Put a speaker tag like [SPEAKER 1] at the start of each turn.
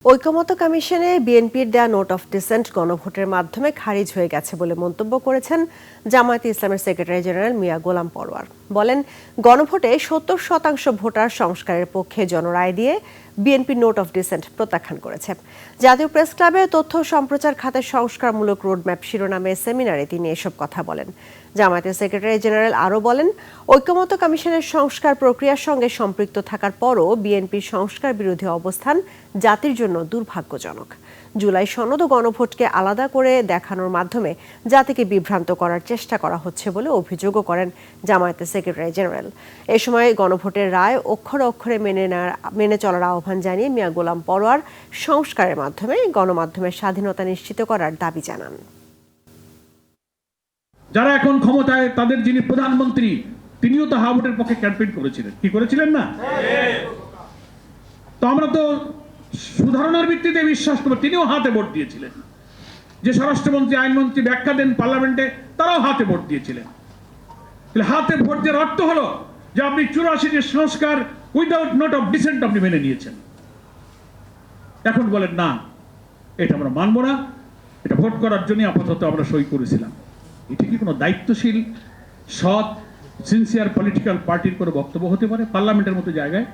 [SPEAKER 1] ঐকমত্য কমিশনে বিএনপির দেয়া নোট অফ ডিসেন্ট গণভোটের মাধ্যমে খারিজ হয়ে গেছে বলে মন্তব্য করেছেন জামায়াতে ইসলামের সেক্রেটারি জেনারেল মিয়া গোলাম পরোয়ার। বলেন, গণভোটে ৭০% ভোটার সংস্কারের পক্ষে জনরায় দিয়ে বিএনপি নোট অফ ডিসেন্ট প্রত্যাখ্যান করেছে। জাতীয় প্রেস ক্লাবে তথ্য সম্প্রচার খাতের সংস্কারমূলক রোডম্যাপ শিরোনামে সেমিনারে তিনি এসব কথা বলেন। জামায়াতের সেক্রেটারি জেনারেল আরও বলেন, ঐকমত্য কমিশনের সংস্কার প্রক্রিয়ার সঙ্গে সম্পৃক্ত থাকার পরও বিএনপির সংস্কার বিরোধী অবস্থান জাতির জন্য দুর্ভাগ্যজনক। জুলাই সনদ ও গণভোটকে আলাদা করে দেখানোর মাধ্যমে জাতিকে বিভ্রান্ত করার চেষ্টা করা হচ্ছে বলে অভিযোগও করেন জামায়াতের সেক্রেটারি জেনারেল। এ সময় গণভোটের রায় অক্ষরে অক্ষরে মেনে চলার আহ্বান জানিয়ে মিয়া গোলাম পরোয়ার সংস্কারের মাধ্যমে গণমাধ্যমের স্বাধীনতা নিশ্চিত করার দাবি জানান।
[SPEAKER 2] যারা এখন ক্ষমতায়, তাদের যিনি প্রধানমন্ত্রী, তিনিও তো হাভোটের পক্ষে ক্যাম্পেইন করেছিলেন, কি করেছিলেন না? তো আমরা তো সুধারণার ভিত্তিতে বিশ্বাস করব, তিনিও হাতে ভোট দিয়েছিলেন। যে স্বরাষ্ট্রমন্ত্রী, আইনমন্ত্রী ব্যাখ্যা দেন পার্লামেন্টে, তারাও হাতে ভোট দিয়েছিলেন। হাতে ভোট দেওয়ার অর্থ হলো যে আপনি ৮৪ যে সংস্কার উইদাউট নোট অফ ডিসেন্ট আপনি মেনে নিয়েছেন। এখন বলেন না, এটা আমরা মানব না, এটা ভোট করার জন্য আপাতত আমরা সই করেছিলাম। এটা কি কোনো দায়িত্বশীল, সৎ, সিনসিয়ার পলিটিক্যাল পার্টির কোনো বক্তব্য হতে পারে পার্লামেন্টের মতো জায়গায়?